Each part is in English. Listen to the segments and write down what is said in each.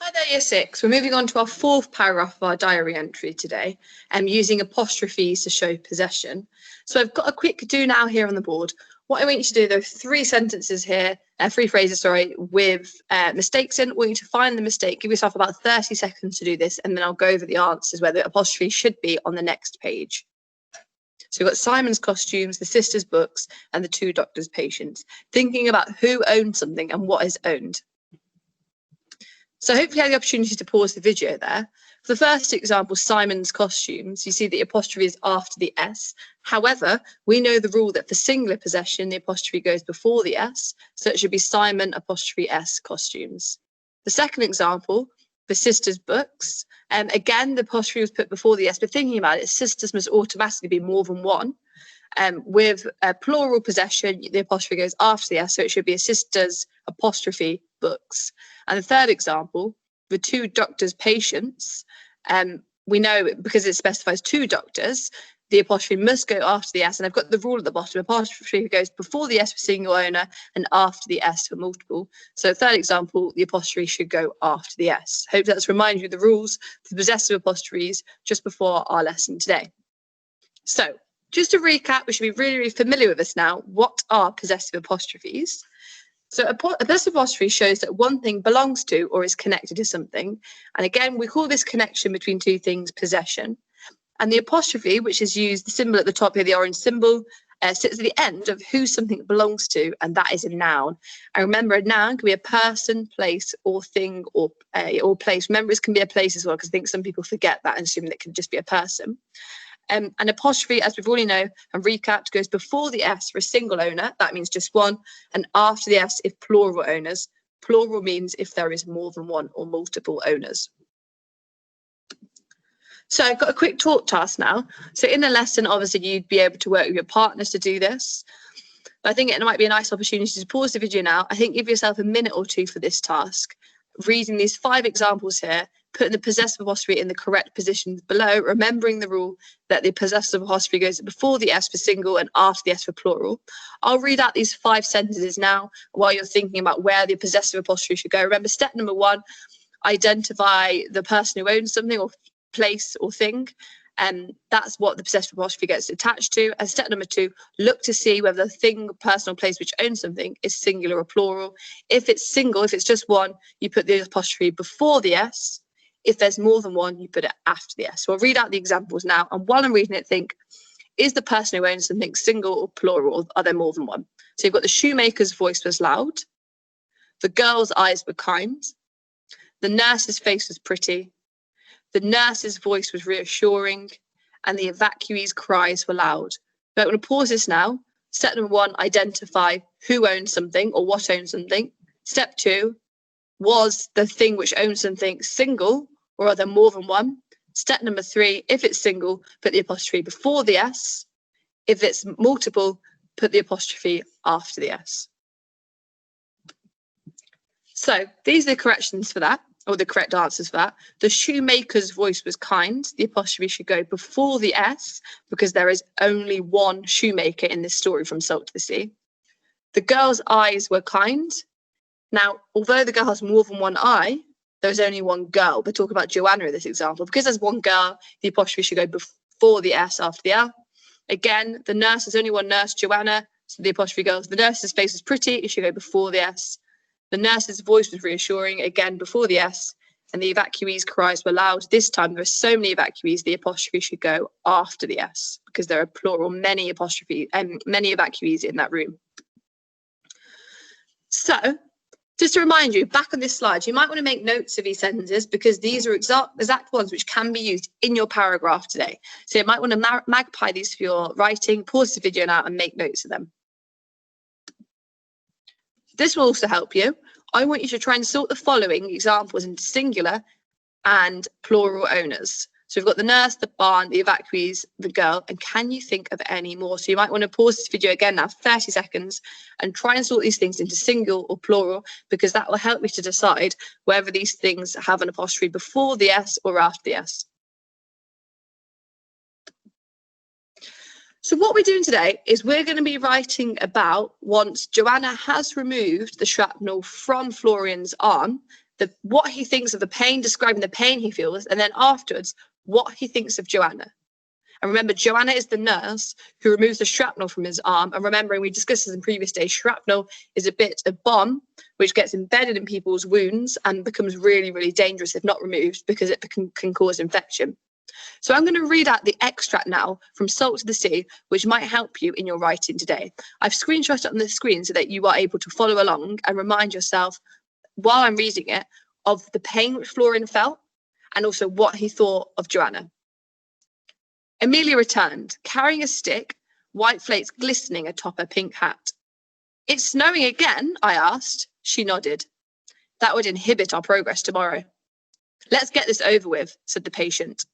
Hi there, Year 6. We're moving on to our fourth paragraph of our diary entry today, using apostrophes to show possession. So I've got a quick do now here on the board. What I want you to do, there are three sentences here, three phrases, sorry, with mistakes in. I want you to find the mistake. Give yourself about 30 seconds to do this, and then I'll go over the answers where the apostrophe should be on the next page. So we've got Simon's costumes, the sisters' books, and the two doctors' patients. Thinking about who owns something and what is owned. So hopefully you had the opportunity to pause the video there. For the first example, Simon's costumes, you see the apostrophe is after the S. However, we know the rule that for singular possession, the apostrophe goes before the S. So it should be Simon apostrophe S costumes. The second example, the sisters' books. Again, the apostrophe was put before the S, but thinking about it, sisters must automatically be more than one. With plural possession, the apostrophe goes after the S, so it should be a sisters apostrophe books. And the third example, the two doctors' patients, we know because it specifies two doctors, the apostrophe must go after the S, and I've got the rule at the bottom, apostrophe goes before the S for single owner and after the S for multiple. So third example, the apostrophe should go after the S. Hope that's reminded you of the rules for possessive apostrophes just before our lesson today. So just to recap, we should be really familiar with this now. What are possessive apostrophes? So a possessive apostrophe shows that one thing belongs to or is connected to something. And again, we call this connection between two things possession. And the apostrophe, which is used, the symbol at the top here, the orange symbol, sits at the end of who something belongs to, and that is a noun. And remember, a noun can be a person, place, or thing, or place. Remember, it can be a place as well, because I think some people forget that and assume that it can just be a person. An apostrophe, as we've already know and recapped, goes before the S for a single owner. That means just one, and after the S if plural owners. Plural means if there is more than one or multiple owners. So I've got a quick talk task now. So in the lesson, obviously, you'd be able to work with your partners to do this. But I think it might be a nice opportunity to pause the video now. I think give yourself a minute or two for this task. Reading these 5 examples here, putting the possessive apostrophe in the correct positions below, remembering the rule that the possessive apostrophe goes before the S for single and after the S for plural. I'll read out these 5 sentences now while you're thinking about where the possessive apostrophe should go. Remember, step number 1, identify the person who owns something or place or thing. And that's what the possessive apostrophe gets attached to. And step number 2, look to see whether the thing, person, or place which owns something is singular or plural. If it's single, if it's just one, you put the apostrophe before the S. If there's more than one, you put it after the S. So I'll read out the examples now. And while I'm reading it, think, is the person who owns something single or plural, or are there more than one? So you've got the shoemaker's voice was loud. The girl's eyes were kind. The nurse's face was pretty. The nurse's voice was reassuring, and the evacuee's cries were loud. But I'm going to pause this now. Step number 1, identify who owns something or what owns something. Step 2, was the thing which owns something single, or are there more than one? Step number 3, if it's single, put the apostrophe before the S. If it's multiple, put the apostrophe after the S. So these are the corrections for that, or the correct answers for that. The shoemaker's voice was kind. The apostrophe should go before the S because there is only one shoemaker in this story from Salt to the Sea. The girl's eyes were kind. Now, although the girl has more than one eye, there's only one girl. We're talking about Joanna in this example. Because there's one girl, the apostrophe should go before the S after the L. Again, the nurse, there's only one nurse, Joanna, so the apostrophe goes. The nurse's face was pretty, it should go before the S. The nurse's voice was reassuring, again before the S, and the evacuee's cries were loud. This time there are so many evacuees, the apostrophe should go after the S because there are plural, many evacuees in that room. So, just to remind you, back on this slide, you might want to make notes of these sentences because these are exact ones which can be used in your paragraph today. So you might want to magpie these for your writing, pause the video now and make notes of them. This will also help you. I want you to try and sort the following examples into singular and plural owners. So we've got the nurse, the barn, the evacuees, the girl, and can you think of any more? So you might want to pause this video again now, 30 seconds, and try and sort these things into single or plural, because that will help me to decide whether these things have an apostrophe before the S or after the S. So what we're doing today is we're going to be writing about once Joanna has removed the shrapnel from Florian's arm, what he thinks of the pain, describing the pain he feels, and then afterwards, what he thinks of Joanna. And remember, Joanna is the nurse who removes the shrapnel from his arm. And remembering, we discussed this in previous days, shrapnel is a bit of bomb which gets embedded in people's wounds and becomes really, really dangerous if not removed, because it can cause infection. So I'm going to read out the extract now from Salt to the Sea, which might help you in your writing today. I've screenshot it on the screen so that you are able to follow along and remind yourself, while I'm reading it, of the pain which Florian felt and also what he thought of Joanna. Amelia returned, carrying a stick, white flakes glistening atop her pink hat. "It's snowing again?" I asked. She nodded. "That would inhibit our progress tomorrow." "Let's get this over with," said the patient.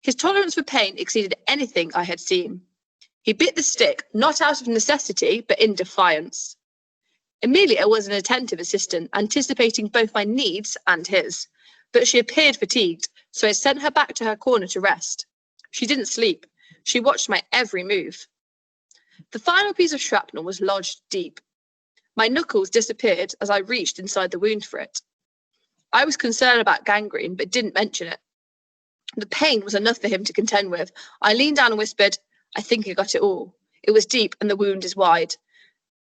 His tolerance for pain exceeded anything I had seen. He bit the stick, not out of necessity, but in defiance. Amelia was an attentive assistant, anticipating both my needs and his, but she appeared fatigued, so I sent her back to her corner to rest. She didn't sleep. She watched my every move. The final piece of shrapnel was lodged deep. My knuckles disappeared as I reached inside the wound for it. I was concerned about gangrene, but didn't mention it. The pain was enough for him to contend with. I leaned down and whispered, "I think I got it all. It was deep and the wound is wide.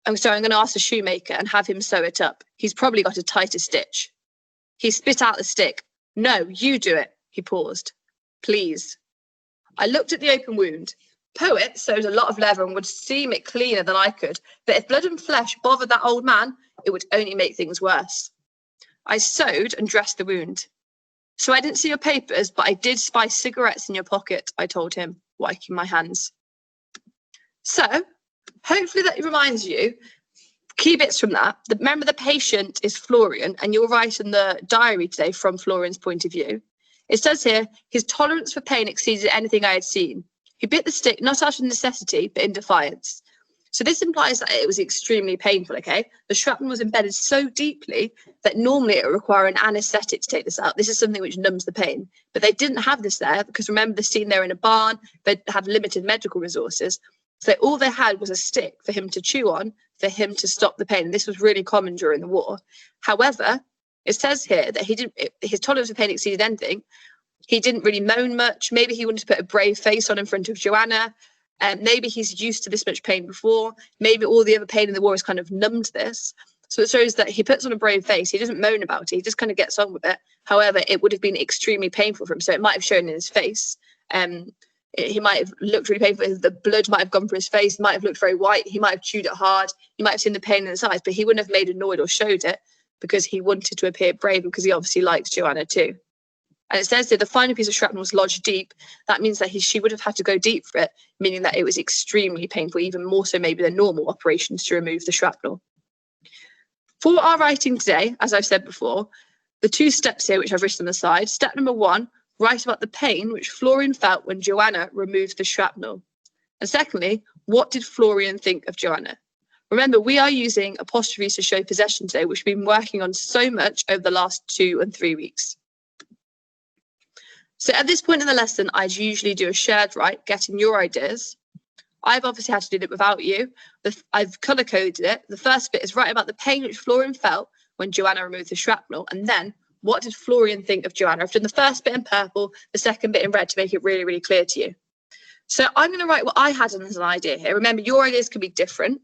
I'm going to ask the shoemaker and have him sew it up. He's probably got a tighter stitch." He spit out the stick. "No, you do it." He paused. "Please." I looked at the open wound. Poet sewed a lot of leather and would seam it cleaner than I could, but if blood and flesh bothered that old man, it would only make things worse. I sewed and dressed the wound. "So I didn't see your papers, but I did spy cigarettes in your pocket," I told him, wiping my hands. So, hopefully that reminds you, key bits from that. Remember, the patient is Florian, and you'll write in the diary today from Florian's point of view. It says here, his tolerance for pain exceeded anything I had seen. He bit the stick, not out of necessity, but in defiance. So this implies that it was extremely painful, okay? The shrapnel was embedded so deeply that normally it would require an anaesthetic to take this out. This is something which numbs the pain. But they didn't have this there because remember the scene, they're in a barn, they had limited medical resources. So all they had was a stick for him to chew on, for him to stop the pain. And this was really common during the war. However, it says here that his tolerance for pain exceeded anything. He didn't really moan much. Maybe he wanted to put a brave face on in front of Joanna. Maybe he's used to this much pain before. Maybe all the other pain in the war has kind of numbed this. So it shows that he puts on a brave face. He doesn't moan about it. He just kind of gets on with it. However, it would have been extremely painful for him. So it might have shown in his face. He might have looked really painful. The blood might have gone from his face. He might have looked very white. He might have chewed it hard. He might have seen the pain in his eyes, but he wouldn't have made a noise or showed it because he wanted to appear brave because he obviously likes Joanna too. And it says that the final piece of shrapnel was lodged deep. That means that she would have had to go deep for it, meaning that it was extremely painful, even more so maybe than normal operations to remove the shrapnel. For our writing today, as I've said before, the two steps here, which I've written on the side. Step number 1, write about the pain which Florian felt when Joanna removed the shrapnel. And secondly, what did Florian think of Joanna? Remember, we are using apostrophes to show possession today, which we've been working on so much over the last 2 and 3 weeks. So at this point in the lesson, I'd usually do a shared write, getting your ideas. I've obviously had to do that without you. I've colour coded it. The first bit is write about the pain which Florian felt when Joanna removed the shrapnel. And then, what did Florian think of Joanna? I've done the first bit in purple, the second bit in red to make it really, really clear to you. So I'm going to write what I had as an idea here. Remember, your ideas can be different.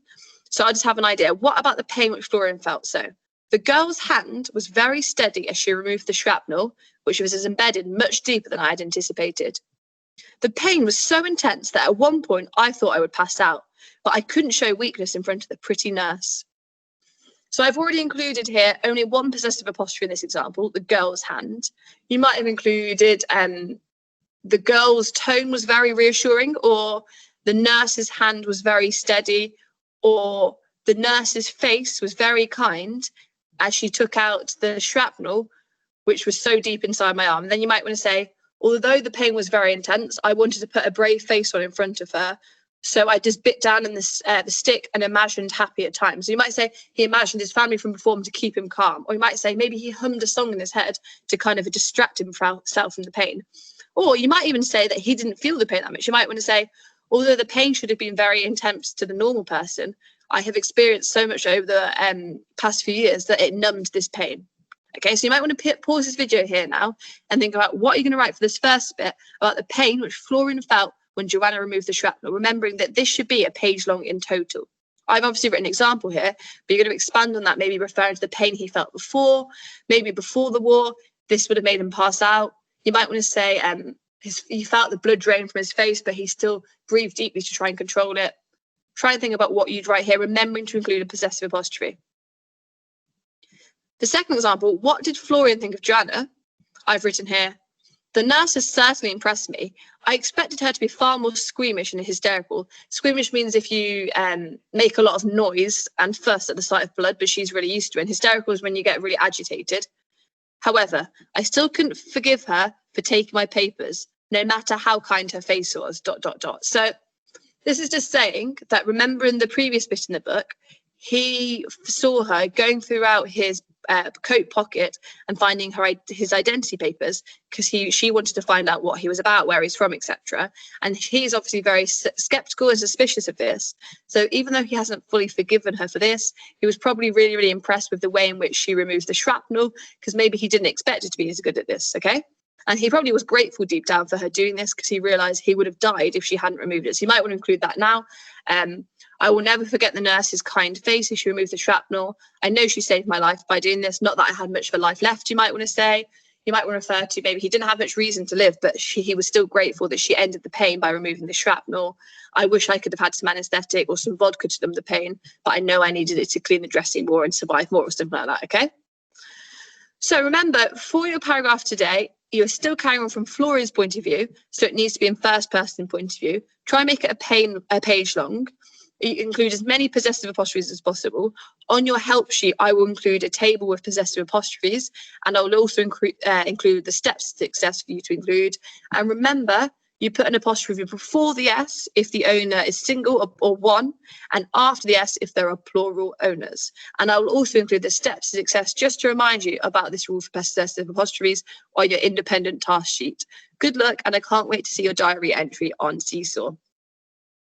So I'll just have an idea. What about the pain which Florian felt? So the girl's hand was very steady as she removed the shrapnel, which was embedded much deeper than I had anticipated. The pain was so intense that at one point I thought I would pass out, but I couldn't show weakness in front of the pretty nurse. So I've already included here only one possessive apostrophe in this example, the girl's hand. You might have included the girl's tone was very reassuring, or the nurse's hand was very steady, or the nurse's face was very kind as she took out the shrapnel, which was so deep inside my arm. And then you might want to say, although the pain was very intense, I wanted to put a brave face on in front of her. So I just bit down in the stick and imagined happy at times. So you might say he imagined his family from before him to keep him calm. Or you might say maybe he hummed a song in his head to kind of distract himself from the pain. Or you might even say that he didn't feel the pain that much. You might want to say, although the pain should have been very intense to the normal person, I have experienced so much over the past few years that it numbed this pain. Okay, so you might want to pause this video here now and think about what you're going to write for this first bit about the pain which Florian felt when Joanna removed the shrapnel, remembering that this should be a page long in total. I've obviously written an example here, but you're going to expand on that, maybe referring to the pain he felt before, maybe before the war, this would have made him pass out. You might want to say he felt the blood drain from his face, but he still breathed deeply to try and control it. Try and think about what you'd write here, remembering to include a possessive apostrophe. The second example, what did Florian think of Joanna? I've written here, the nurse has certainly impressed me. I expected her to be far more squeamish and hysterical. Squeamish means if you make a lot of noise and fuss at the sight of blood, but she's really used to it. And hysterical is when you get really agitated. However, I still couldn't forgive her for taking my papers, no matter how kind her face was, ... So this is just saying that, remembering the previous bit in the book, he saw her going throughout his coat pocket and finding his identity papers because she wanted to find out what he was about, where he's from, etc. And he's obviously very skeptical and suspicious of this. So even though he hasn't fully forgiven her for this, he was probably really, really impressed with the way in which she removes the shrapnel, because maybe he didn't expect her to be as good at this, okay? And he probably was grateful deep down for her doing this because he realised he would have died if she hadn't removed it. So you might want to include that now. I will never forget the nurse's kind face as she removed the shrapnel. I know she saved my life by doing this. Not that I had much of a life left, you might want to say. You might want to refer to maybe he didn't have much reason to live, but he was still grateful that she ended the pain by removing the shrapnel. I wish I could have had some anaesthetic or some vodka to numb the pain, but I know I needed it to clean the dressing more and survive more or something like that, okay? So remember, for your paragraph today, you're still carrying on from Florian's point of view, so it needs to be in first person point of view. Try and make it a page long. You include as many possessive apostrophes as possible. On your help sheet, I will include a table with possessive apostrophes, and I will also include the steps to success for you to include. And remember, you put an apostrophe before the S if the owner is single or one, and after the S if there are plural owners. And I will also include the steps to success just to remind you about this rule for possessive apostrophes on your independent task sheet. Good luck, and I can't wait to see your diary entry on Seesaw.